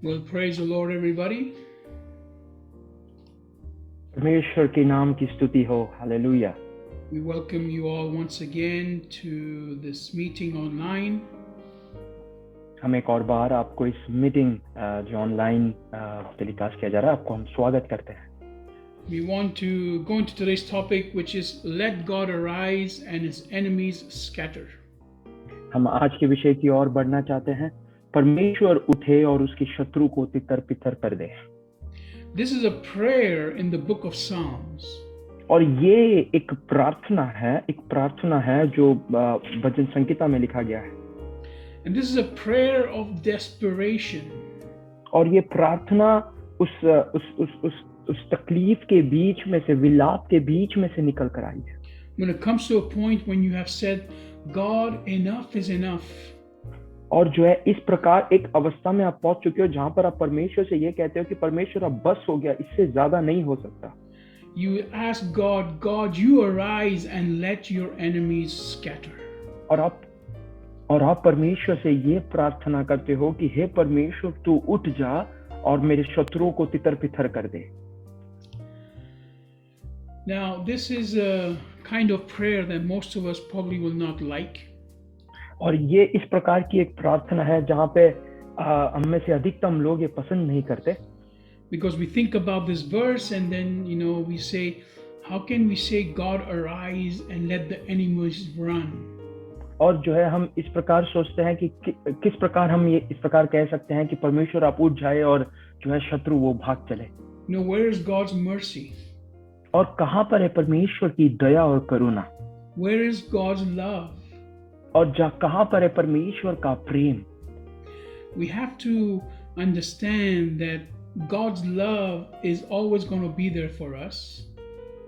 Well, praise the Lord, everybody. परमेश्वर के नाम की स्तुति हो, hallelujah. We welcome you all once again to this meeting online. हम एक और बार आपको इस मीटिंग जो ऑनलाइन टेलीकास्ट किया जा रहा है, आपको हम स्वागत करते हैं। We want to go into today's topic, which is let God arise and his enemies scatter. हम आज के विषय की ओर बढ़ना चाहते हैं, परमेश्वर उठे और उसके शत्रु को तितर बितर कर दे। This is a prayer in the book of Psalms. और ये एक प्रार्थना है जो भजन संहिता में लिखा गया है। And this is a prayer of desperation. और ये प्रार्थना उस तकलीफ के बीच में से, विलाप के बीच में से निकल कर आई है। When it comes to a point when you have said, God, enough is enough. और जो है इस प्रकार एक अवस्था में आप पहुंच चुके हो जहां पर आप परमेश्वर से ये कहते हो कि परमेश्वर अब बस हो गया, इससे ज्यादा नहीं हो सकता। You ask God, God, you arise and let your enemies scatter. और आप परमेश्वर से ये प्रार्थना करते हो कि हे परमेश्वर तू उठ जा और मेरे शत्रुओं को तितर बितर कर दे। Now, this is a kind of prayer that most of us probably will not like. और ये इस प्रकार की एक प्रार्थना है जहां पे हम में से अधिकतम लोग ये पसंद नहीं करते। Because we think about this verse and then, we say, how can we say God arise and let the enemies run? और जो है हम इस प्रकार सोचते हैं कि किस प्रकार हम ये इस प्रकार कह सकते हैं कि परमेश्वर आप उठ जाए और जो है शत्रु वो भाग चले। Where is God's mercy? और कहां पर है परमेश्वर की दया और करुणा? Where is God's love? और कहां पर है परमेश्वर का प्रेम? We have to understand that God's love is always going to be there for us.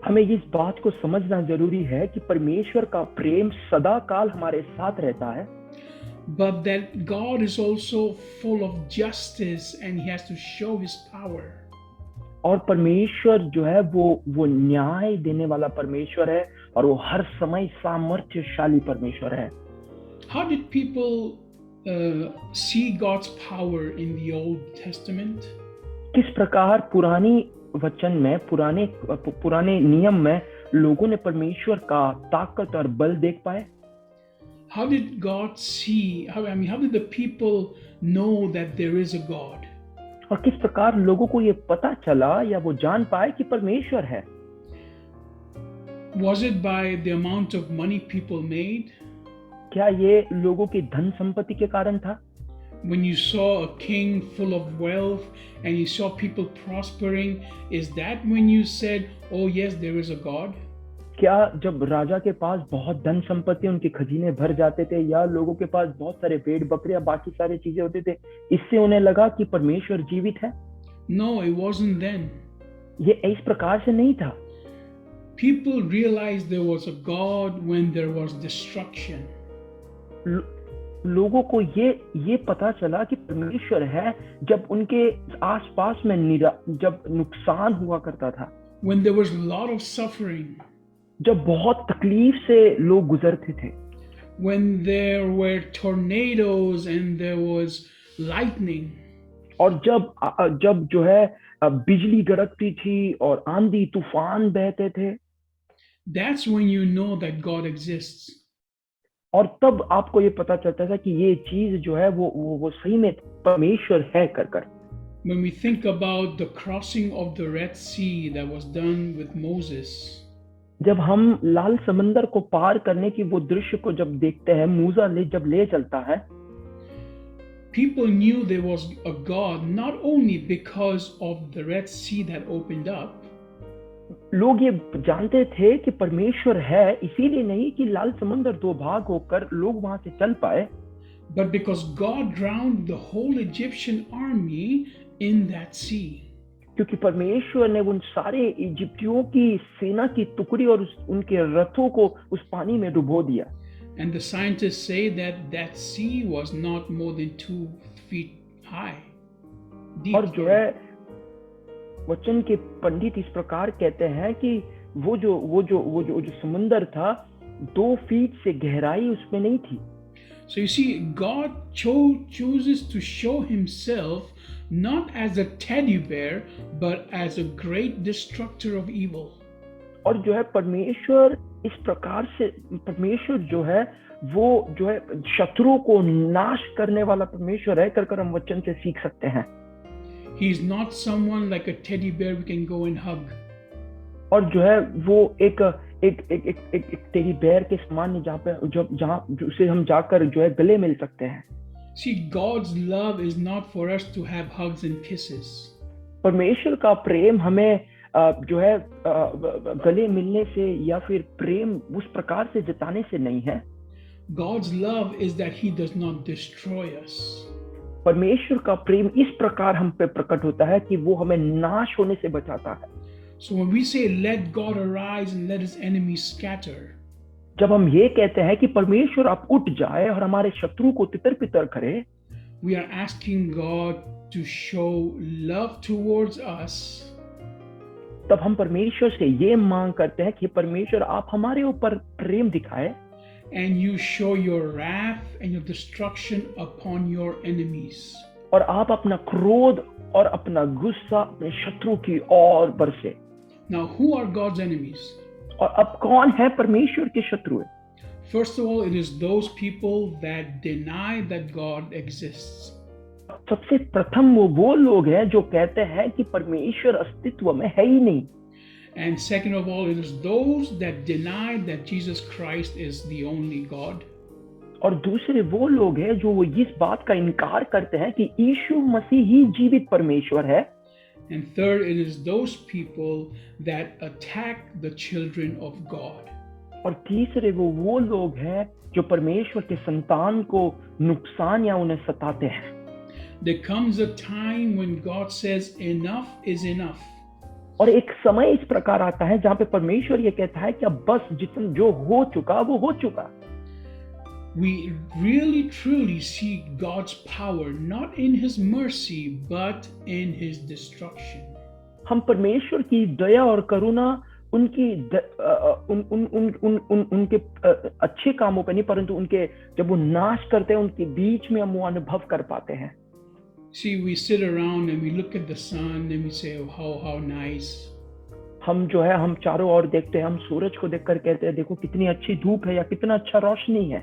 हमें इस बात को समझना जरूरी है कि परमेश्वर का प्रेम सदा काल हमारे साथ रहता है। But that God is also full of justice and he has to show his power. और परमेश्वर जो है वो न्याय देने वाला परमेश्वर है और वो हर समय सामर्थ्यशाली परमेश्वर है। How did people see God's power in the Old Testament? किस प्रकार पुरानी वचन में, पुराने नियम में लोगों ने परमेश्वर का ताकत और बल देख पाए? How did God see? How did the people know that there is a God? और किस प्रकार लोगों को ये पता चला या वो जान पाए कि परमेश्वर है? Was it by the amount of money people made? क्या ये लोगों की धन संपत्ति के कारण था? When you saw a king full of wealth and you saw people prospering, is that when you said, oh yes, there is a God? क्या जब राजा के पास बहुत धन संपत्ति, उनके खजीने भर जाते थे या लोगों के पास बहुत सारे भेड़ बकरियां बाकी सारी चीजें होते थे, इससे उन्हें लगा कि परमेश्वर जीवित है? No, it wasn't then. ये इस प्रकार से नहीं था। People realized there was a God when there was destruction. लोगों को ये पता चला कि परमेश्वर है जब उनके आसपास में जब नुकसान हुआ करता था, when there was a lot of suffering, जब बहुत तकलीफ से लोग गुजरते थे, when there were tornadoes and there was lightning, और जब जो है बिजली गड़कती थी और आंधी तूफान बहते थे, that's when you know that God exists. और तब आपको ये पता चलता था कि ये चीज जो है वो सही में परमेश्वर है कर। When we think about the crossing of the Red Sea that was done with Moses, जब हम लाल समंदर को पार करने की वो दृश्य को जब देखते हैं, मूसा जब ले चलता है, people knew there was a God not only because of the Red Sea that opened up, लोग ये जानते थे कि परमेश्वर है, इसीलिए नहीं कि लाल समंदर दो भाग होकर लोग वहां से चल पाए, but because God drowned the whole Egyptian army in that sea. क्योंकि परमेश्वर ने उन सारे इजिप्टियों की सेना की टुकड़ी और उनके रथों को उस पानी में डुबो दिया। And the scientists say that sea was not more than 2 feet high. Deep. और जो है वचन के पंडित इस प्रकार कहते हैं कि वो जो समुंदर था 2 फीट से गहराई उसमें नहीं थी। So you see, God chooses to show himself not as a teddy bear, but as a great destructor of evil. और जो है परमेश्वर इस प्रकार से, परमेश्वर जो है वो जो है शत्रु को नाश करने वाला परमेश्वर है कर हम वचन से सीख सकते हैं. He is not someone like a teddy bear we can go and hug. और जो है वो एक टेडी बेयर के समान नहीं जहाँ उसे हम जाकर जो है गले मिल सकते हैं. See, God's love is not for us to have hugs and kisses. परमेश्वर का प्रेम हमें जो है गले मिलने से या फिर प्रेम उस प्रकार से जताने से नहीं है. God's love is that he does not destroy us. परमेश्वर का प्रेम इस प्रकार हम पे प्रकट होता है कि वो हमें नाश होने से बचाता है. So when we say let God arise and let his enemies scatter, जब हम ये कहते हैं कि परमेश्वर आप उठ जाए और हमारे शत्रु को तितर-बितर करे, we are asking God to show love towards us. तब हम परमेश्वर से ये मांग करते हैं कि परमेश्वर आप हमारे ऊपर प्रेम दिखाए and you show your wrath and your destruction upon your enemies. और आप अपना क्रोध और अपना गुस्सा अपने शत्रु की ओर बरसे. Now, who are God's enemies? और अब कौन है परमेश्वर के शत्रु? First of all, it is those people that deny that God exists. सबसे प्रथम वो लोग हैं जो कहते हैं कि परमेश्वर अस्तित्व में है ही नहीं. And second of all, it is those that deny that Jesus Christ is the only God. और दूसरे वो लोग हैं जो वो इस बात का इनकार करते हैं कि यीशु मसीह ही जीवित परमेश्वर है. And third, it is those people that attack the children of God. और तीसरे वो लोग हैं जो परमेश्वर के संतान को नुकसान या उन्हें सताते हैं. There comes a time when God says enough is enough. और एक समय इस प्रकार आता है जहां पे परमेश्वर ये कहता है कि अब बस जितना जो हो चुका वो हो चुका. We really truly see God's power not in his mercy but in his destruction. हम परमेश्वर की दया और करुणा उनकी उनके अच्छे कामों पे नहीं परंतु उनके जब वो नाश करते हैं उनके बीच में हम वो अनुभव कर पाते हैं. See, we sit around and we look at the sun and we say, oh, how nice. हम जो है हम चारों ओर देखते हैं, हम सूरज को देखकर कहते हैं देखो कितनी अच्छी धूप है या कितना अच्छा रोशनी है.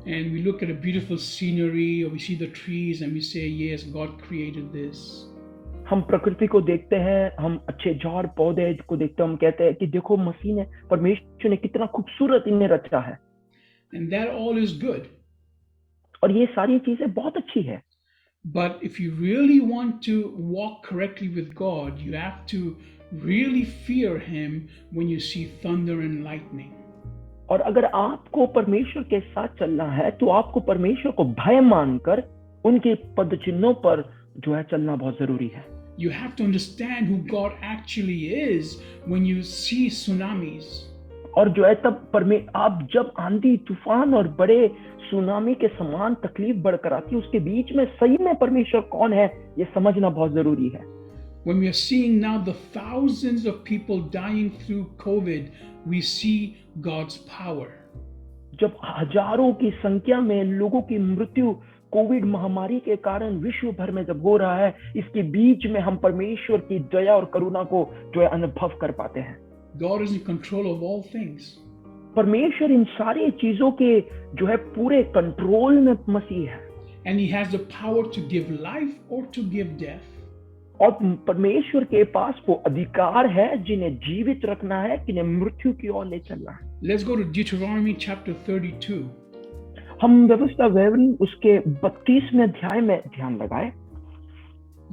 And we look at a beautiful scenery or we see the trees and we say, yes, God created this. हम प्रकृति को देखते हैं, हम अच्छे झाड़ पौधे को देखते हैं, हम कहते हैं कि देखो मसीह ने परमेश्वर ने कितना खूबसूरत इन्हें रचा है. And that all is good. और ये सारी चीजें बहुत अच्छी है. But if you really want to walk correctly with God, you have to really fear him when you see thunder and lightning. और अगर आपको परमेश्वर के साथ चलना है तो आपको परमेश्वर को भय मानकर उनके पद चिन्हों पर जो है चलना बहुत जरूरी है. You have to understand who God actually is when you see tsunamis. और जो है तब आप जब आंधी तूफान और बड़े सुनामी के समान तकलीफ बढ़कर आती है उसके बीच में सही में परमेश्वर कौन है ये समझना बहुत जरूरी है. When we are seeing now the thousands of people dying through COVID, we see God's power. जब हजारों की संख्या में लोगों की मृत्यु कोविड महामारी के कारण विश्व भर में जब हो रहा है इसके बीच में हम परमेश्वर की दया और करुणा को जो है अनुभव कर पाते हैं. God is in control of all things. परमेश्वर इन सारी चीजों के जो है पूरे कंट्रोल में मसीह है. And he has the power to give life or to give death. और परमेश्वर के पास वो अधिकार है जिन्हें जीवित रखना है किन्हें मृत्यु की ओर ले चलना है. Let's go to Deuteronomy chapter 32. हम व्यवस्था विवरण उसके 32वें अध्याय में ध्यान लगाएं.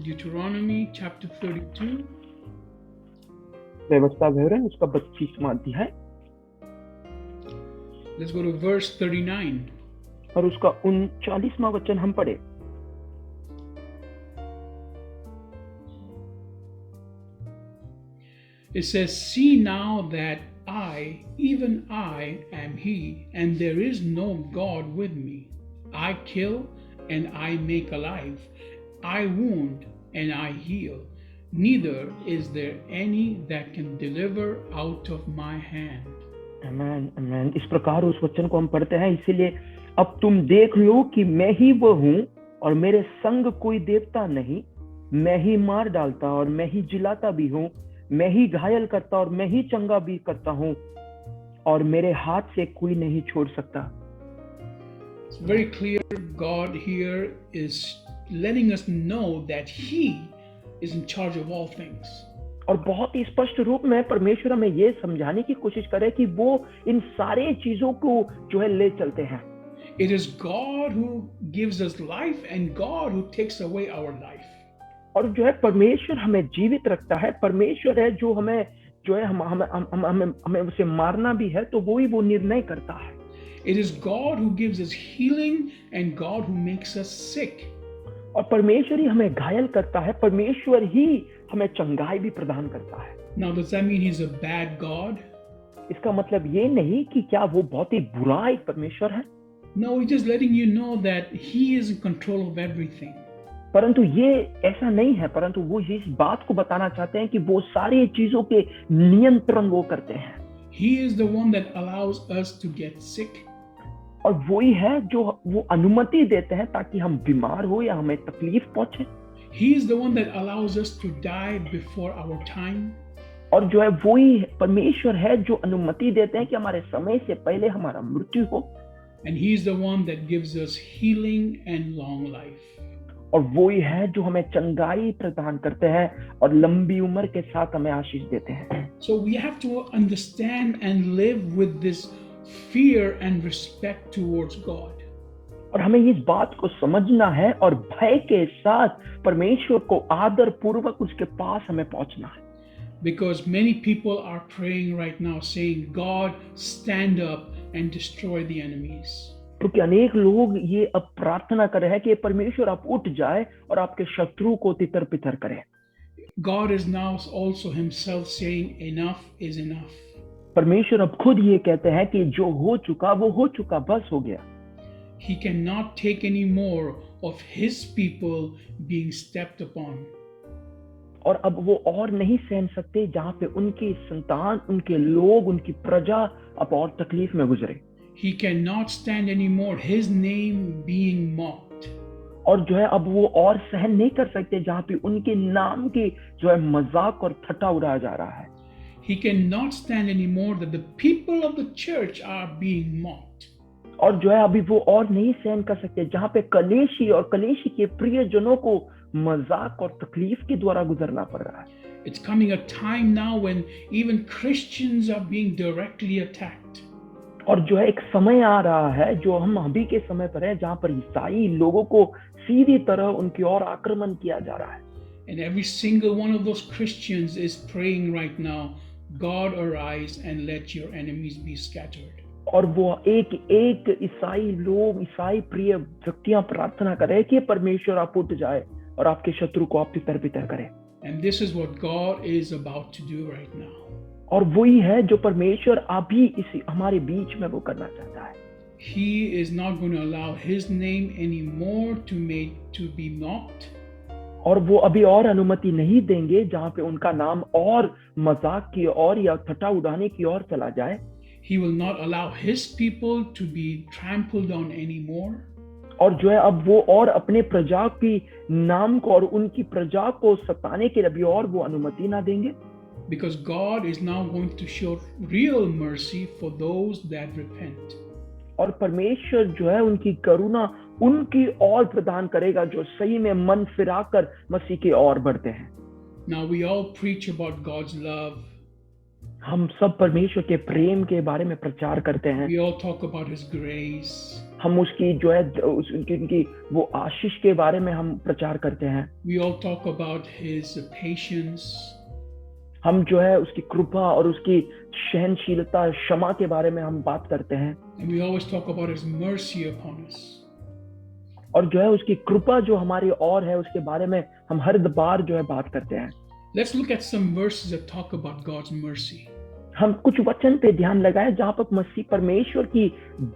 Deuteronomy chapter 32. व्यवस्था विवरण उसका 32वां अध्याय. Let's go to verse 39. और उसका 39वां वचन हम पढ़े. It says, see now that I, even I, am he, and there is no God with me. I kill and I make alive. I wound and I heal. Neither is there any that can deliver out of my hand. आमेन, आमेन. इस प्रकार उस वचन को हम पढ़ते हैं. इसीलिए अब तुम देख लो कि मैं ही वो हूँ और मेरे संग कोई देवता नहीं। मैं ही मार डालता और मैं ही जिलाता भी हूँ। मैं ही घायल करता और मैं ही चंगा भी करता हूँ और मेरे हाथ से कोई नहीं छोड़ सकता। It's very clear God here is letting us know that He is in charge of all things. और बहुत ही स्पष्ट रूप में परमेश्वर हमें ये समझाने की कोशिश करे कि वो इन सारे चीजों को जो है ले चलते हैं। It is God who gives us life and God who takes away our life. और जो है परमेश्वर हमें जीवित रखता है। परमेश्वर है जो हमें जो है हमें उसे मारना भी है तो वो ही वो निर्णय करता है। It is God who gives us healing and God who makes us sick. और परमेश्वर ही हमें घायल करता है। परमेश्वर ही हमें चंगाई भी प्रदान करता है। Now, does that mean He's a bad God? इसका मतलब ये नहीं कि क्या वो बहुत ही बुरा एक परमेश्वर है। No, He's just letting you know that He is in control of everything. परंतु ये ऐसा नहीं है, परंतु वो इस बात को बताना चाहते हैं कि वो सारी चीजों के नियंत्रण वो करते हैं। He is the one that allows us to get sick. और वही है जो वो अनुमति देते हैं ताकि हम बीमार हो या हमें तकलीफ पहुंचे। He is the one that allows us to die before our time. और जो है वही परमेश्वर है जो अनुमति देते हैं कि हमारे समय से पहले हमारा मृत्यु हो। And He is the one that gives us healing and long life. और वही है जो हमें चंगाई प्रदान करते हैं और लंबी उम्र के साथ हमें आशीष देते हैं। So we have to understand and live with this fear and respect towards God. और हमें इस बात को समझना है और भय के साथ परमेश्वर को आदर पूर्वक उसके पास हमें पहुंचना है। Because many people are praying right now saying, God, stand up and destroy the enemies. क्योंकि अनेक लोग ये अब प्रार्थना कर रहे हैं कि परमेश्वर आप उठ जाए और आपके शत्रु को तितर बितर करे। God is now also Himself saying, enough is enough. परमेश्वर अब खुद ये कहते हैं कि जो हो चुका वो हो चुका, बस हो गया। He cannot take any more of His people being stepped upon. और अब वो और नहीं सहन सकते जहां पे उनकी संतान, उनके लोग, उनकी प्रजा अब और तकलीफ में गुजरे। He cannot stand anymore His name being mocked. और जो है अब वो और सहन नहीं कर सकते जहां पे उनके नाम की जो है मजाक और ठट्ठा उड़ाया जा रहा है। He cannot stand anymore that the people of the church are being mocked. और जो है अभी वो और नहीं सहन कर सकते जहां पे कलेशी और कलेशी के प्रियजनों को मजाक और तकलीफ के द्वारा गुजरना पड़ रहा है। It's coming a time now when even Christians are being directly attacked. और जो है एक समय आ रहा है जो हम अभी के समय पर है जहां पर ईसाई लोगों को सीधी तरह उनकी ओर आक्रमण किया जा रहा है। And every single one of those Christians is praying right now, God arise and let your enemies be scattered. और वो एक एक ईसाई लोग, ईसाई प्रिय व्यक्तियां प्रार्थना करें कि परमेश्वर आप उठ जाए और आपके शत्रु को आप तितर बितर करें। And this is what God is about to do right now. और वही है जो परमेश्वर अभी इसी हमारे बीच में वो करना चाहता है। He is not going to allow His name anymore to be mocked. और वो अभी और अनुमति नहीं देंगे जहां पे उनका नाम और मजाक की ओर या ठट्ठा उड़ाने की ओर चला जाए। He will not allow His people to be trampled on anymore. और जो है अब वो और अपने प्रजा की नाम को और उनकी प्रजा को सताने के लिए भी और वो अनुमति ना देंगे। Because God is now going to show real mercy for those that repent. और परमेश्वर जो है उनकी करुणा उनकी ओर प्रदान करेगा जो सही में मन फिराकर मसीह की ओर बढ़ते हैं। Now we all preach about God's love. हम सब परमेश्वर के प्रेम के बारे में प्रचार करते हैं। We all talk about His grace. हम उसकी जो है उनकी वो आशीष के बारे में हम प्रचार करते हैं। We all talk about His patience. हम जो है उसकी कृपा और उसकी सहनशीलता, क्षमा के बारे में हम बात करते हैं। And we always talk about His mercy upon us. और जो है उसकी कृपा जो हमारी ओर है उसके बारे में हम हर बार जो है बात करते हैं। Let's look at some verses that talk about God's mercy. हम कुछ वचन पे ध्यान लगाएं जहां पर मसीह परमेश्वर की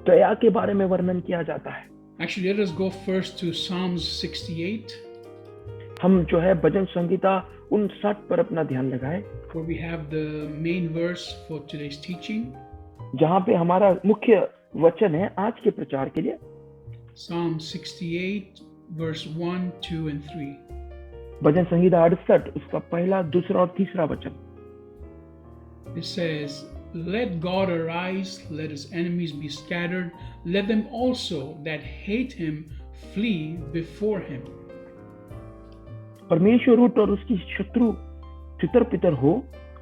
दया के बारे में वर्णन किया जाता है। Actually, let us go first to Psalms 68. हम जो है भजन संगीता 59 पर अपना ध्यान लगाएं, where we have the main verse for today's teaching. जहां पे हमारा मुख्य वचन है आज के प्रचार के लिए। Psalm 68, verse 1, 2, and 3. भजन संहिता 68 उसका पहला, दूसरा और तीसरा वचन। It says, "Let God arise, let his enemies be scattered, let them also that hate him flee before him." परमेश्वर उठ और उसकी शत्रु तितर पितर हो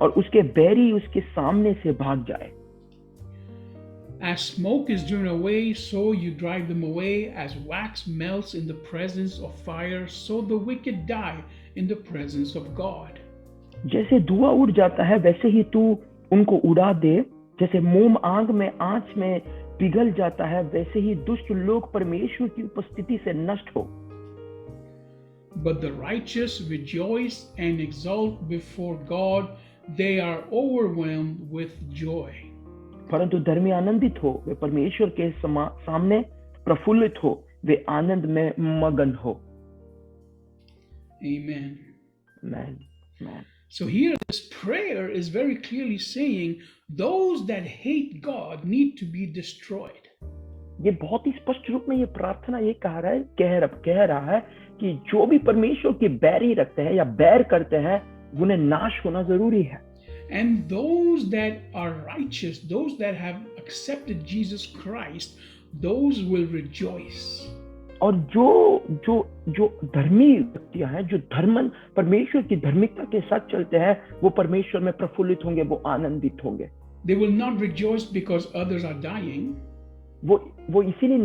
और उसके बैरी उसके सामने से भाग जाए। As smoke is driven away, so you drive them away. As wax melts in the presence of fire, so the wicked die in the presence of God. जैसे धुआं उड़ जाता है वैसे ही तू उनको उड़ा दे, जैसे मोम आग में आंच में पिघल जाता है वैसे ही दुष्ट लोग परमेश्वर की उपस्थिति से नष्ट हो। But the righteous rejoice and exult before God, they are overwhelmed with joy. परंतु धर्मी आनंदित हो, वे परमेश्वर के सामने प्रफुल्लित हो, वे आनंद में मगन हो। Amen. Amen. Amen. So here this prayer is very clearly saying those that hate God need to be destroyed. ये बहुत ही स्पष्ट रूप में ये प्रार्थना ये कह रहा है कि जो भी परमेश्वर के बैरी रखते हैं या बैर करते हैं उन्हें नाश होना जरूरी है। And those that are righteous, those that have accepted Jesus Christ, those will rejoice. और जो धर्मी व्यक्तियां हैं, जो परमेश्वर की धार्मिकता के साथ चलते हैं, वो परमेश्वर में प्रफुल्लित होंगे, वो आनंदित होंगे। They will not rejoice because others are dying. वो इसीलिए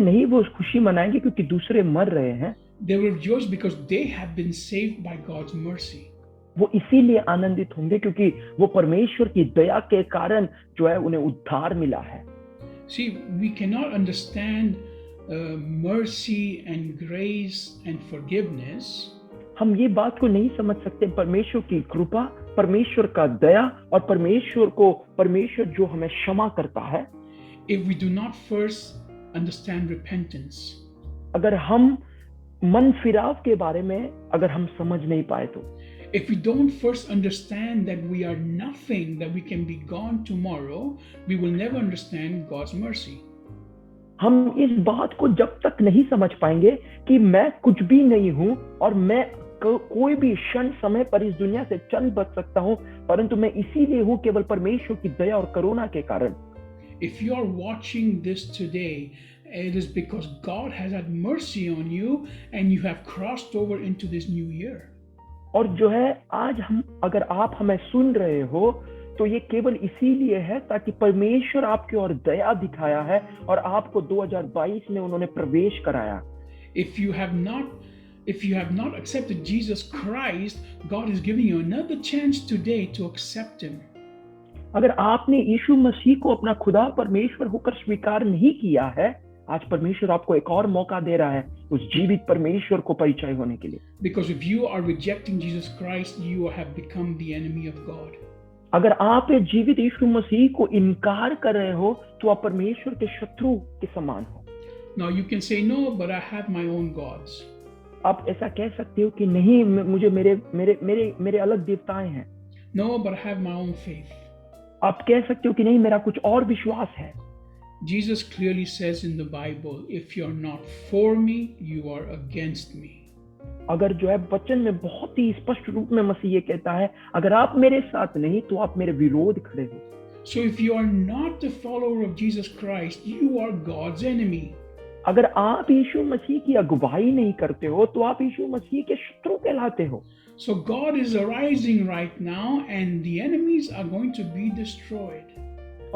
नहीं वो खुशी मनाएंगे क्योंकि दूसरे मर रहे हैं। They will rejoice because they have been saved by God's mercy. वो इसीलिए आनंदित होंगे क्योंकि वो परमेश्वर की दया के कारण जो है उन्हें उद्धार मिला है। See, we cannot understand mercy and grace and forgiveness. हम ये बात को नहीं समझ सकते परमेश्वर की कृपा, परमेश्वर का दया और परमेश्वर जो हमें क्षमा करता है, if we do not first understand repentance. अगर हम मन फिराव के बारे में अगर हम समझ नहीं पाए तो, if we don't first understand that we are nothing, that we can be gone tomorrow, we will never understand God's mercy. हम इस बात को जब तक नहीं समझ पाएंगे कि मैं कुछ भी नहीं हूं और मैं कोई भी क्षण समय पर इस दुनिया से चल बच सकता हूं, परंतु मैं इसीलिए हूं केवल परमेश्वर की दया और करुणा के कारण। If you are watching this today, it is because God has had mercy on you and you have crossed over into this new year. और जो है आज अगर आप हमें सुन रहे हो तो ये केवल इसीलिए है ताकि परमेश्वर आपकी ओर दया दिखाया है और आपको 2022 में उन्होंने प्रवेश कराया। If you have not accepted Jesus Christ, God is giving you another chance today to accept him. अगर आपने यीशु मसीह को अपना खुदा परमेश्वर होकर स्वीकार नहीं किया है, आज परमेश्वर आपको एक और मौका दे रहा है उस जीवित परमेश्वर को परिचय होने के लिए। Because if you are rejecting Jesus Christ, you have become the enemy of God. अगर आप जीवित यीशु मसीह को इनकार कर रहे हो तो आप परमेश्वर के शत्रु के समान हो। Now you can say no, but I have my own gods. आप ऐसा कह सकते हो कि नहीं, मुझे मेरे अलग देवताएं हैं। No, but I have my own faith. आप कह सकते हो कि नहीं, मेरा कुछ और विश्वास है। Jesus clearly says in the Bible, if you're not for me, you are against me. अगर जो है वचन में बहुत ही स्पष्ट रूप में मसीह ये कहता है, अगर आप मेरे साथ नहीं तो आप मेरे विरोध खड़े हो। So if you are not a follower of Jesus Christ, you are God's enemy. अगर आप यीशु मसीह की अगुवाई नहीं करते हो तो आप यीशु मसीह के शत्रु कहलाते हो। So God is arising right now and the enemies are going to be destroyed.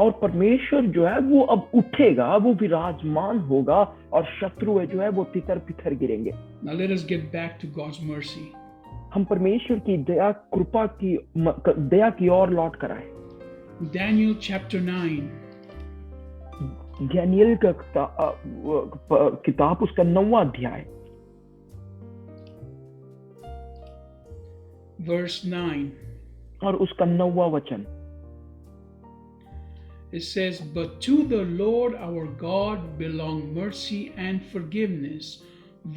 और परमेश्वर जो है वो अब उठेगा, वो विराजमान होगा और शत्रु जो है वो तितर पितर गिरेंगे। Now let us get back to God's mercy. हम परमेश्वर की दया की ओर लौट कर आए। Daniel chapter 9. दानियेल का किताब उसका 9वां अध्याय Verse 9. और उसका 9वां वचन। It says, but to the Lord our God belong mercy and forgiveness,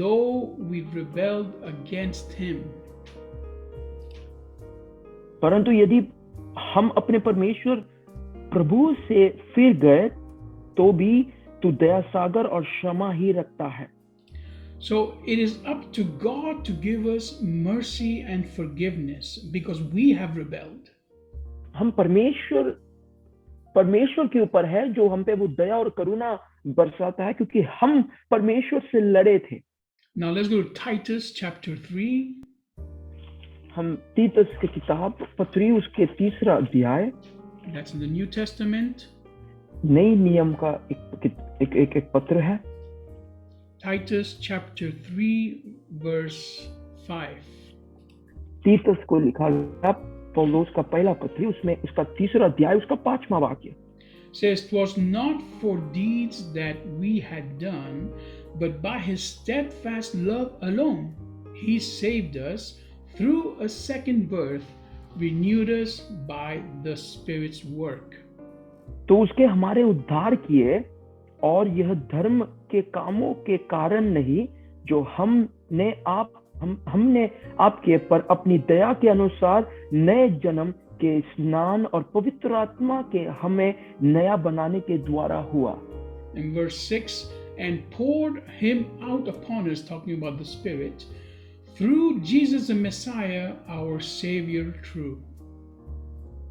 though we've rebelled against him. परंतु यदि हम अपने परमेश्वर प्रभु से फिर गए तो भी तू दया सागर और क्षमा ही रखता है। So it is up to God to give us mercy and forgiveness because we have rebelled. हम परमेश्वर के ऊपर है जो हम पे वो दया और करुणा बरसाता है, क्योंकि हम परमेश्वर से लड़े थे। Now let's go to Titus chapter 3. हम तीतस की किताब पत्री उसके 3 अध्याय, That's in the New Testament. नई नियम का एक पत्र है। Titus chapter 3 verse 5. तीतस को लिखा गया पौलुस का पहला पत्र, उसमें उसका 3 अध्याय उसका 5वां वाक्य Says, "'Twas not for deeds that we had done, but by his steadfast love alone he saved us through a second birth, renewed us by the Spirit's work." तो उसके हमारे उद्धार किए, और यह धर्म के कामों के कारण नहीं जो हमने आपके पर अपनी दया के अनुसार नए जन्म के स्नान और पवित्र आत्मा के हमें नया बनाने के द्वारा हुआ। In verse 6, "And poured him out upon us," talking about the Spirit, "through Jesus the Messiah, our Savior true."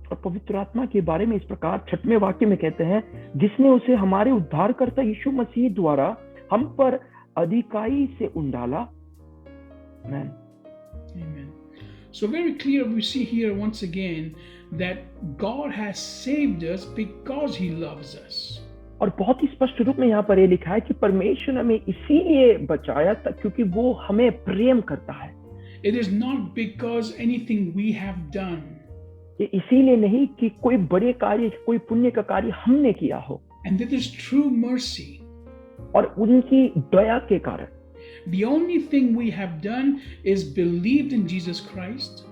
और पवित्र आत्मा के बारे में इस प्रकार 6वें वाक्य में कहते हैं, जिसने उसे हमारे उद्धारकर्ता यीशु मसीह द्वारा हम पर अधिकाई से उंडाला। Amen. Amen. So very clear, we see here once again that God has saved us because He loves us. और बहुत ही स्पष्ट रूप में यहाँ पर ये लिखा है कि परमेश्वर ने हमें इसीलिए बचाया था क्योंकि वो हमें प्रेम करता है। It is not because anything we have done. ये इसीलिए नहीं कि कोई बड़े कार्य, कोई पुण्य का कार्य हमने किया हो, And that is true mercy. और उनकी दया के कारण। The only thing we have done is believed in Jesus Christ.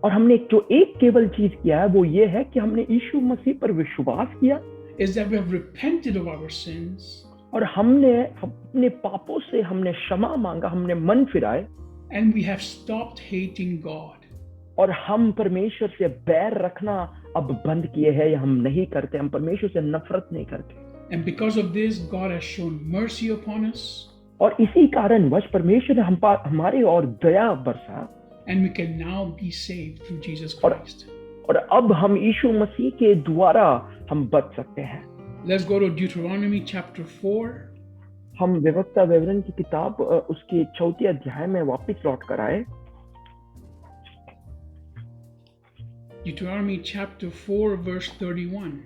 और हमने जो एक केवल चीज किया है वो ये है कि हमने यीशु मसीह पर विश्वास किया, Is that we have repented of our sins. और हमने अपने पापों से हमने क्षमा मांगा, हमने मन फिराए, And we have stopped hating God. और हम परमेश्वर से बैर रखना अब बंद किए हैं, या हम नहीं करते, हम परमेश्वर से नफरत नहीं करते। And because of this, God has shown mercy upon us. और इसी कारणवश परमेश्वर ने हमारे और दया बरसा, And we can now be saved through Jesus Christ. और अब हम यीशु मसीह के द्वारा हम बच सकते हैं। Let's go to Deuteronomy chapter 4. हम व्यवस्था विवरण की किताब उसके 4 अध्याय में वापस लौट कर आए। Deuteronomy chapter 4 verse 31.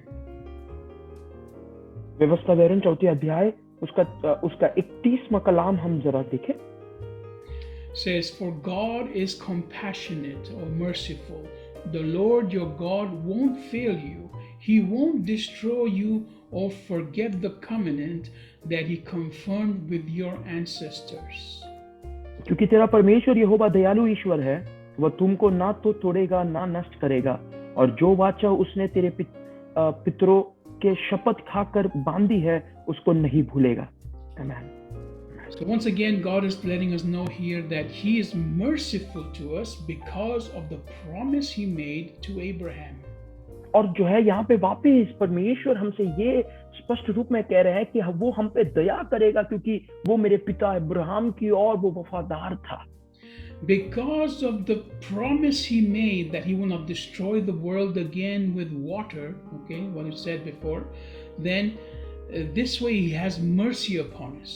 व्यवस्था विवरण 4 अध्याय उसका 31वां कलाम हम जरा देखें। Says, "For God is compassionate or merciful. The Lord your God won't fail you. He won't destroy you or forget the covenant that he confirmed with your ancestors." क्योंकि तेरा परमेश्वर यहोवा दयालु ईश्वर है, वह तुमको ना तो तोड़ेगा ना नष्ट करेगा, और जो वाचा उसने तेरे पितरों के शपथ खाकर बांधी है उसको नहीं भूलेगा। Amen. So once again, God is letting us know here that He is merciful to us because of the promise He made to Abraham. और जो है यहाँ पे वापस परमेश्वर हमसे ये स्पष्ट रूप में कह रहे हैं कि वो हम पे दया करेगा, क्योंकि वो मेरे पिता अब्राहम की और वो वफादार था। Because of the promise He made that He will not destroy the world again with water, okay, what He said before, then this way He has mercy upon us.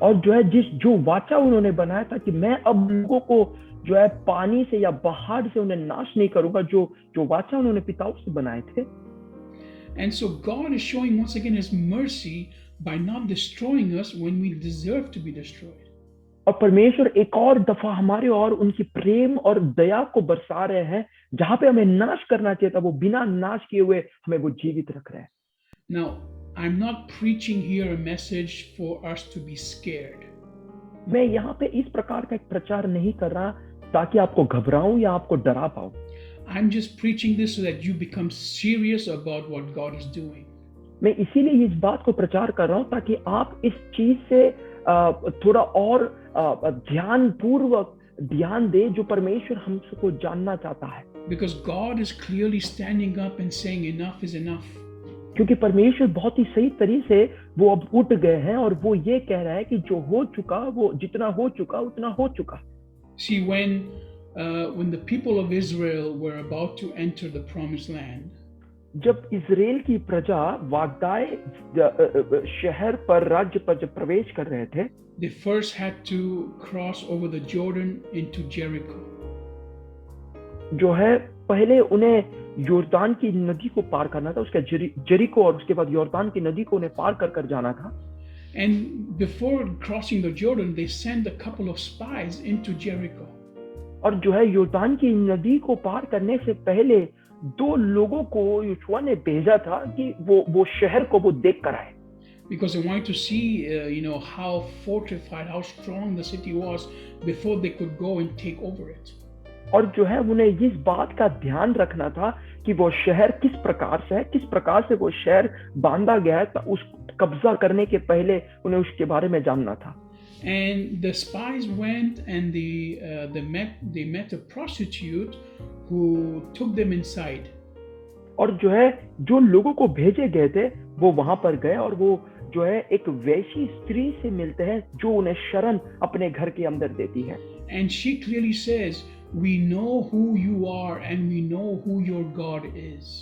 और जो है जो वाचा उन्होंने बनाया था कि मैं अब लोगों को जो है पानी से या बाहर से उन्हें नाश नहीं करूंगा, जो वाचा उन्होंने पिताओं से बनाए थे। And so God is showing once again His mercy by not destroying us when we deserve to be destroyed. और परमेश्वर एक और दफा हमारे और उनकी प्रेम और दया को बरसा रहे हैं, जहां पे हमें नाश करना चाहिए था वो बिना नाश किए हुए हमें वो जीवित रख रहे हैं। Now, I'm not preaching here a message for us to be scared. मैं यहाँ पे इस प्रकार का एक प्रचार नहीं कर रहा ताकि आपको घबराऊं या आपको डरा पाऊं। I'm just preaching this so that you become serious about what God is doing. मैं इसीलिए इस बात को प्रचार कर रहा हूं ताकि आप इस चीज से थोड़ा और ध्यानपूर्वक ध्यान दे जो परमेश्वर हमको जानना चाहता है। Because God is clearly standing up and saying enough is enough. क्योंकि परमेश्वर बहुत ही सही तरीके से वो अब उठ गए हैं और वो ये कह रहा है कि जो हो चुका वो जितना हो चुका उतना हो चुका। See, when the people of Israel were about to enter the promised land, जब इजराइल की प्रजा वागदाय शहर पर राज्य पर जब प्रवेश कर रहे थे, they first had to cross over the Jordan into Jericho. जो है पहले उन्हें योर्दान की नदी को पार करना था, उसके जेरिको और उसके बाद योर्दान की नदी को उन्हें पार कर जाना था। And before crossing the Jordan, they sent a couple of spies into Jericho. और जो है योर्दान की नदी को पार करने से पहले 2 लोगों को यहोशुआ ने भेजा था कि वो शहर को वो देख कर आए। Because they wanted to see, how fortified, how strong the city was before they could go and take over it. और जो है उन्हें इस बात का ध्यान रखना था कि वो शहर किस प्रकार से है, किस प्रकार से वो शहर बांधा गया है, तो उस कब्जा करने के पहले उन्हें उसके बारे में जानना था। And the spies went and they met a prostitute who took them inside. और जो है जो लोगों को भेजे गए थे वो वहां पर गए और वो जो है एक वैसी स्त्री से मिलते हैं जो उन्हें शरण अपने घर के अंदर देती है। And she clearly says, "We know who you are and we know who your God is."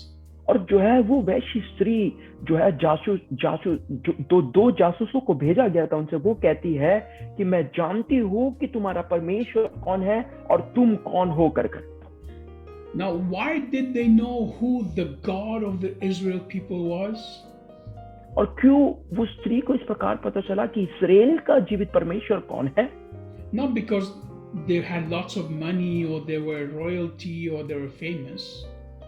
और जो है वो वैसी स्त्री जो है दो जासूसों को भेजा गया था उनसे, वो कहती है कि मैं जानती हूँ कि तुम्हारा परमेश्वर कौन है और तुम कौन हो कर। Now, why did they know who the God of the Israel people was? और क्यों वो स्त्री को इस प्रकार पता चला कि इस्राएल का जीवित परमेश्वर कौन है? Not because they had lots of money or they were royalty or they were famous.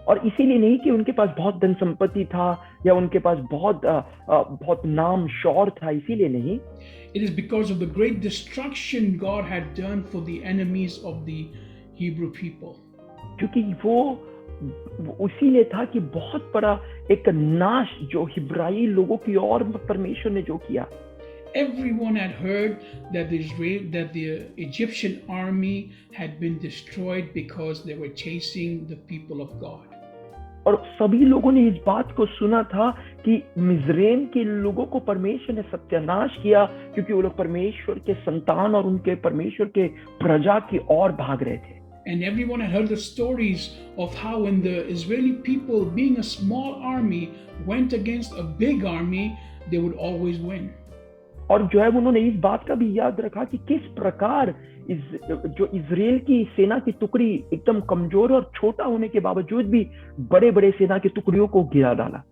और इसीलिए नहीं कि उनके पास बहुत धन संपत्ति था या उनके पास बहुत नाम शौहर था, इसीलिए नहीं। It is because of the great destruction God had done for the enemies of the Hebrew people. क्योंकि वो इसीलिए था कि बहुत बड़ा एक नाश जो हिब्राई लोगों की और परमेश्वर ने जो किया। Everyone had heard that the Egyptian army had been destroyed because they were chasing the people of God. और सभी लोगों ने इस बात को सुना था कि मिस्रैम के लोगों को परमेश्वर ने सत्यानाश किया क्योंकि वो लोग परमेश्वर के संतान और उनके परमेश्वर के प्रजा की ओर भाग रहे थे। And everyone had heard the stories of how when the Israeli people, being a small army, went against a big army, they would always win. और जो है उन्होंने इस बात का भी याद रखा कि किस प्रकार जो इजराइल की सेना की टुकड़ी एकदम कमजोर और छोटा होने के बावजूद भी बड़े-बड़े सेना की टुकड़ियों को गिरा डाला।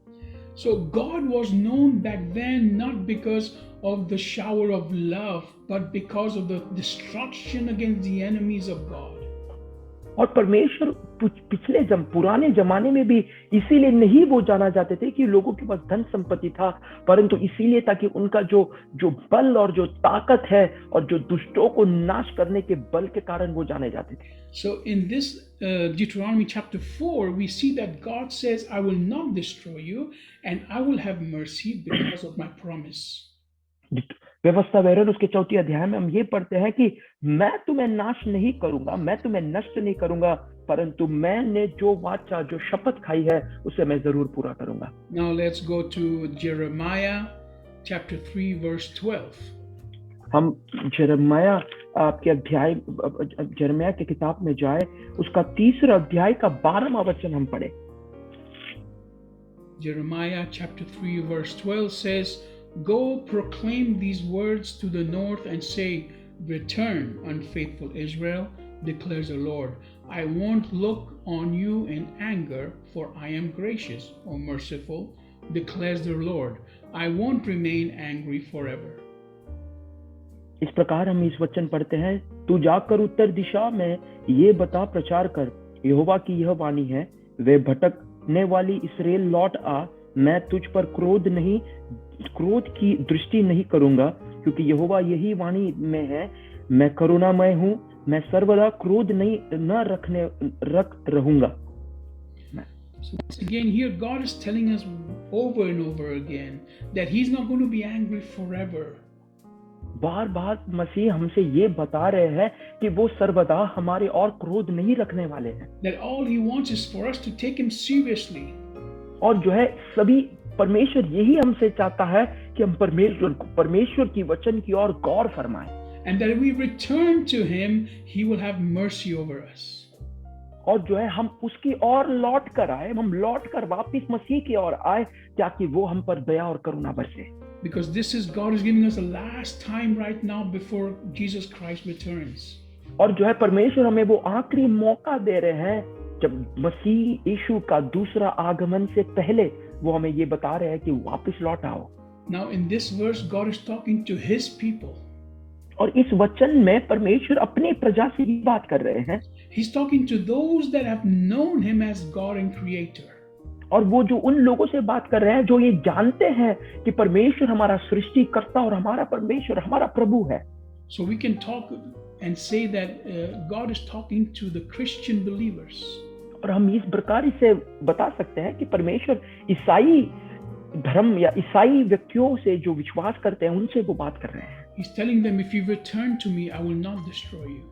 So God was known back then not because of the shower of love, but because of the destruction against the enemies of God. और परमेश्वर पिछले पुराने जमाने में भी इसीलिए नहीं वो जाना जाते थे कि लोगों के पास धन संपत्ति था, परंतु इसीलिए ताकि उनका जो बल और जो ताकत है और जो दुष्टों को नाश करने के बल के कारण वो जाने जाते थे। So in this Deuteronomy chapter 4, we see that God says, "I will not destroy you, and I will have mercy because of my promise." व्यवस्था वैरन उसके 4 अध्याय में हम ये पढ़ते हैं कि मैं तुम्हें नाश नहीं करूंगा, मैं तुम्हें नष्ट नहीं करूंगा, परंतु मैंने जो वाचा जो शपथ खाई है उसे मैं जरूर पूरा करूंगा। Now let's go to Jeremiah chapter 3 verse 12. हम जेरेमिया आपके अध्याय जेरेमिया की किताब में जाए, उसका 3 अध्याय का 12वां वचन हम पढ़े। Jeremiah chapter 3 verse 12 says, "Go proclaim these words to the north and say, Return, unfaithful Israel, declares the Lord. I won't look on you in anger, for I am gracious, O merciful, declares the Lord. I won't remain angry forever." इस प्रकार हम इस वचन पढ़ते हैं, तू जाकर उत्तर दिशा में ये बता प्रचार कर, यहोवा की यह वाणी है, वे भटकने वाली इस्राएल लौट आ, मैं तुझ पर क्रोध की दृष्टि नहीं करूंगा, क्योंकि यहोवा यही वाणी में है, मैं करुणामय हूं, मैं सर्वदा क्रोध न रख रहूंगा। So once again, here God is telling us over and over again that He's not going to be angry forever. बार बार मसीह हमसे ये बता रहे हैं कि वो सर्वदा हमारे और क्रोध नहीं रखने वाले हैं। That all He wants is for us to take Him seriously. और जो है सभी परमेश्वर यही हमसे चाहता है कि हम परमेश्वर की वचन की ओर गौर फरमाएं, and that we return to him, he will have mercy over us. और जो है हम उसकी ओर लौट कर आए, हम लौट कर वापिस मसीह की ओर आए, ताकि वो हम पर दया और करुणा बरसे। Because this is God is giving us a last time right now before Jesus Christ returns. और जो है परमेश्वर हमें वो आखिरी मौका दे रहे हैं, जब मसीह यीशु का दूसरा आगमन से पहले वो हमें ये बता रहे हैं कि वापस लौट आओ। Now in this verse, God is talking to his people. और इस वचन में परमेश्वर अपनी प्रजा से ही बात कर रहे हैं। He's talking to those that have known him as God and Creator. और वो जो उन लोगों से बात कर रहे हैं जो ये जानते हैं कि परमेश्वर हमारा सृष्टिकर्ता और हमारा परमेश्वर हमारा प्रभु है। So we can talk and say that God is talking to the Christian believers. और हम इस प्रकार से बता सकते हैं कि परमेश्वर ईसाई धर्म या ईसाई व्यक्तियों से जो विश्वास करते हैं उनसे वो बात कर रहे हैं। He's telling them, if you return to me, I will not destroy you.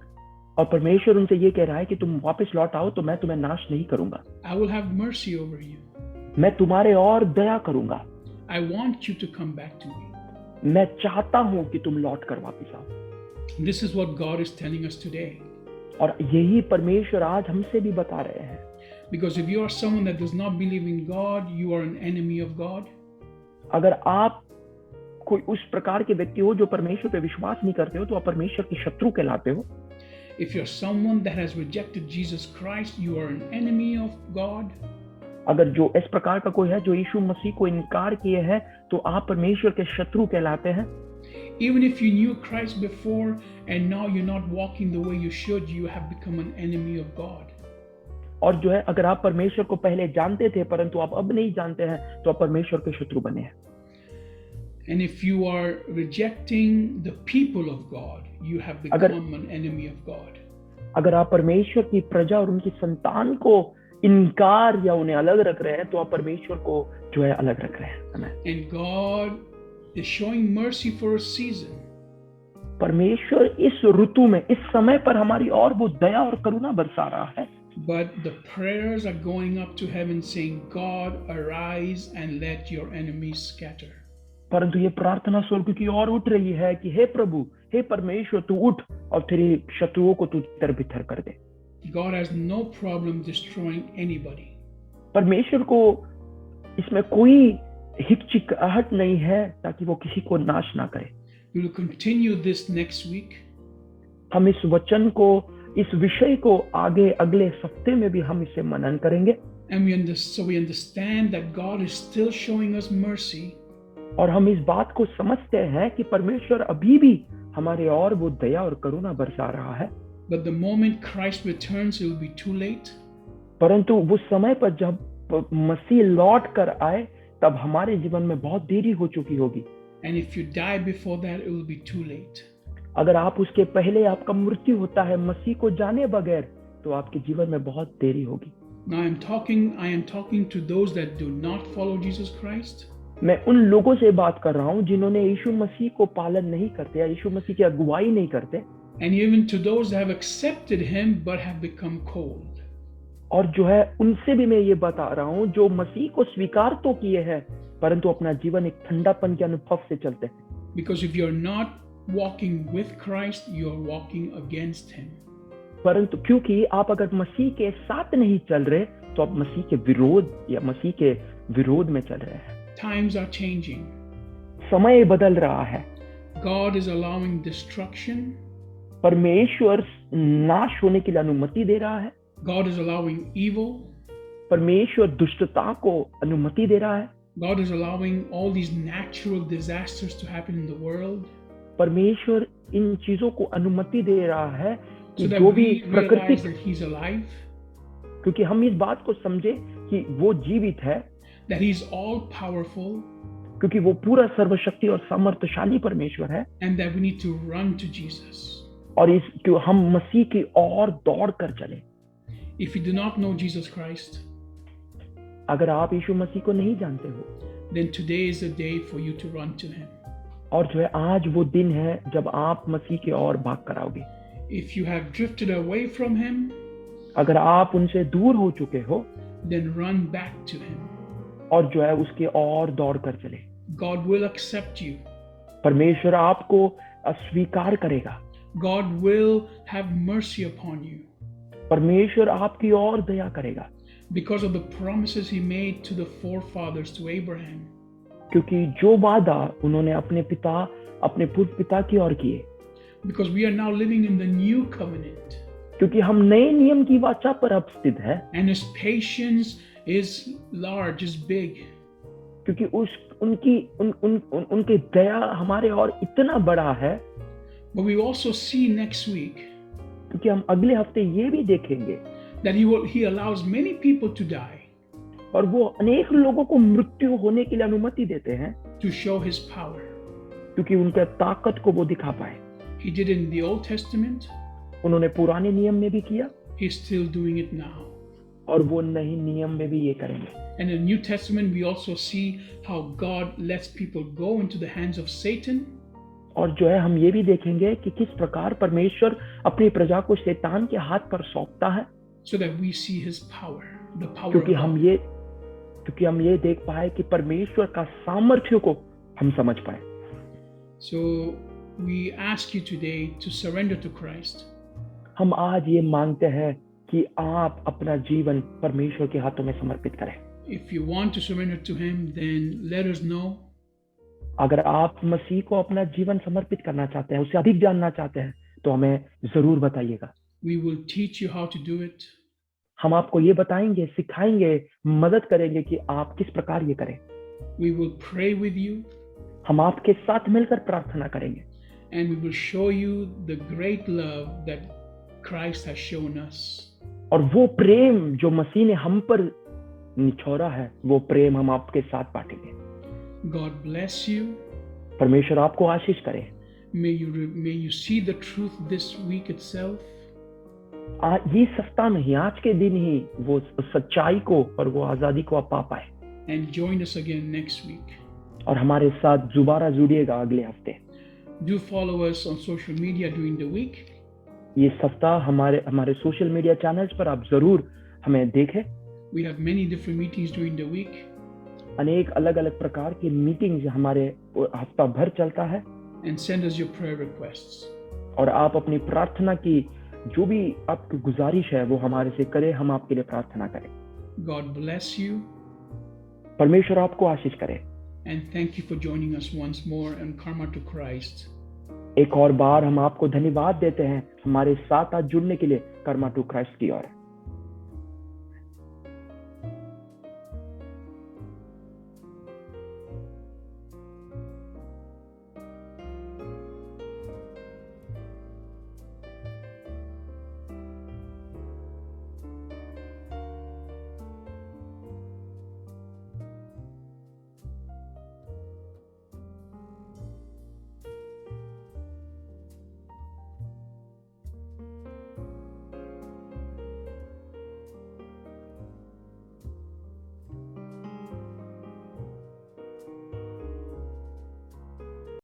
और परमेश्वर उनसे ये कह रहा है कि तुम वापस लौट आओ तो मैं तुम्हें नाश नहीं करूंगा, I will have mercy over you. मैं तुम्हारे और दया करूंगा, I want you to come back to me. मैं चाहता हूं कि तुम लौट कर वापस आओ। This is what God is telling us today. और यही परमेश्वर आज हमसे भी बता रहे हैं। Because if you are someone that does not believe in God, you are an enemy of God. अगर आप कोई उस प्रकार के व्यक्ति हो जो परमेश्वर पे विश्वास नहीं करते हो तो आप परमेश्वर के शत्रु कहलाते हो। If you're someone that has rejected Jesus Christ, you are an enemy of God. अगर जो इस प्रकार का कोई है जो यीशु मसीह को इनकार किए है तो आप परमेश्वर के शत्रु कहलाते हैं। Even if you knew Christ before and now you're not walking the way you should, you have become an enemy of God. और जो है अगर आप परमेश्वर को पहले जानते थे परंतु आप अब नहीं जानते हैं तो आप परमेश्वर के शत्रु बने हैं। And if you are rejecting the people of God, you have become an enemy of God. अगर आप परमेश्वर की प्रजा और उनकी संतान को इनकार या उन्हें अलग रख रहे हैं तो आप परमेश्वर को जो है अलग रख रहे हैं। And God is showing mercy for a season. परमेश्वर इस ऋतु में इस समय पर हमारी और वो दया और करुणा बरसा रहा है। But the prayers are going up to heaven saying, God, arise and let your enemies scatter. परंतु ये प्रार्थना स्वर्ग की ओर उठ रही है कि हे प्रभु, हे परमेश्वर, तू उठ और तेरे शत्रुओं को तू तितर-बितर कर दे। God has no problem destroying anybody. परमेश्वर को इसमें कोई हिचकिचाहट नहीं है ताकि वो किसी को नाश ना करे। We will continue this next week. हम इस वचन को, इस विषय को आगे अगले हफ्ते में भी हम इसे मनन करेंगे। And so we understand that God is still showing us mercy. और हम इस बात को समझते हैं कि परमेश्वर अभी भी हमारे और वो दया और करुणा बरसा रहा है। But the moment Christ returns, it will be too late. परंतु वो समय पर जब मसीह लौट कर आए तब हमारे जीवन में बहुत देरी हो चुकी होगी। And if you die before that, it will be too late. अगर आप उसके पहले आपका मृत्यु होता है मसीह को जाने बगैर तो आपके जीवन में बहुत देरी होगी। Now I am talking to those that do not follow Jesus Christ. मैं उन लोगों से बात कर रहा हूँ जिन्होंने यीशु मसीह को पालन नहीं करते या यीशु मसीह की अगुवाई नहीं करते। And even to those that have accepted him but have become cold. और जो है उनसे भी मैं ये बता रहा हूँ जो मसीह को स्वीकार तो किए हैं परंतु अपना जीवन एक ठंडापन के अनुभव से चलते हैं। Because if you're not walking with Christ, you're walking against him. परंतु क्योंकि आप अगर मसीह के साथ नहीं चल रहे तो आप मसीह के विरोध या मसीह के विरोध में चल रहे हैं। Times are changing. समय बदल रहा है। God is allowing destruction. परमेश्वर नाश होने के लिए अनुमति दे रहा है। God is allowing evil. परमेश्वर दुष्टता को अनुमति दे रहा है। God is allowing all these natural disasters to happen in the world. परमेश्वर इन चीजों को अनुमति दे रहा है कि So that जो भी we realize प्राकृतिक, that he's alive, क्योंकि हम इस बात को समझे कि वो जीवित है, that he's all powerful, क्योंकि वो पूरा सर्वशक्ति और सामर्थ्यशाली परमेश्वर है, and that we need to run to Jesus. और इस क्यों हम मसीह की ओर दौड़ कर चले। If you do not know Jesus Christ, अगर आप यीशु मसीह को नहीं जानते हो, then today is the day for you to run to him. और जो है आज वो दिन है जब आप मसीह की ओर भाग कर आओगे। If you have drifted away from him, अगर आप उनसे दूर हो चुके हो, then run back to him. और जो है उसके और दौड़ कर चले। God will accept you. परमेश्वर आपको स्वीकार करेगा। God will have mercy upon you परमेश्वर आपकी और दया करेगा, because of the promises he made to the forefathers, to Abraham. क्योंकि जो वादा उन्होंने अपने पूर्व पिता की ओर किए, Because we are now living in the new covenant. क्योंकि हम नए नियम की वाचा पर अब स्थित है, And his patience is large, is big. क्योंकि उनकी दया हमारे और इतना बड़ा है। But we also see next week क्योंकि हम अगले हफ्ते ये भी देखेंगे that he allows many people to die और वो अनेक लोगों को मृत्यु होने के लिए अनुमति देते हैं, to show his power. क्योंकि उनका ताकत को वो दिखा पाए। He did it in the Old Testament. उन्होंने पुराने नियम में भी किया He's still doing it now. और वो नए नियम में भी ये करेंगे। And in the New Testament, we also see how God lets people go into the hands of Satan. और जो है हम ये भी देखेंगे कि किस प्रकार परमेश्वर अपनी प्रजा को शैतान के हाथ पर सौंपता है, So that we see his power, the power क्योंकि of God. हम ये देख पाए कि परमेश्वर का सामर्थ्य को हम समझ पाए। So we ask you today to surrender to Christ. हम आज ये मांगते हैं कि आप अपना जीवन परमेश्वर के हाथों में समर्पित करें। If you want to surrender to him, then let us know. अगर आप मसीह को अपना जीवन समर्पित करना चाहते हैं, उसे अधिक जानना चाहते हैं, तो हमें जरूर बताइएगा। We will teach you how to do it. हम आपको ये बताएंगे, सिखाएंगे, मदद करेंगे कि आप किस प्रकार ये करें। We will pray with you, हम आपके साथ मिलकर प्रार्थना करेंगे and we will show you the great love that Christ has shown us. और वो प्रेम जो मसीह ने हम पर निछोड़ा है, वो प्रेम हम आपके साथ बांटेंगे। God bless you. परमेश्वर आपको आशीष करे। May you see the truth this week itself. ये सप्ताह में ही, आज के दिन ही वो सच्चाई को और वो आजादी को आप पा पाए। And join us again next week. और हमारे साथ दोबारा जुड़िएगा अगले हफ्ते। Do follow us on social media during the week. ये सप्ताह हमारे सोशल मीडिया चैनल्स पर आप जरूर हमें देखें। We have many different meetings during the week. अनेक अलग अलग प्रकार की मीटिंग्स हमारे हफ्ता भर चलता है। And send us your prayer requests. और आप अपनी प्रार्थना की जो भी आपकी गुजारिश है वो हमारे से करें, हम आपके लिए प्रार्थना करें। God bless you. परमेश्वर आपको आशीष करे। And thank you for joining us once more on Karma to Christ. एक और बार हम आपको धन्यवाद देते हैं हमारे साथ आज जुड़ने के लिए कर्मा टू क्राइस्ट की ओर।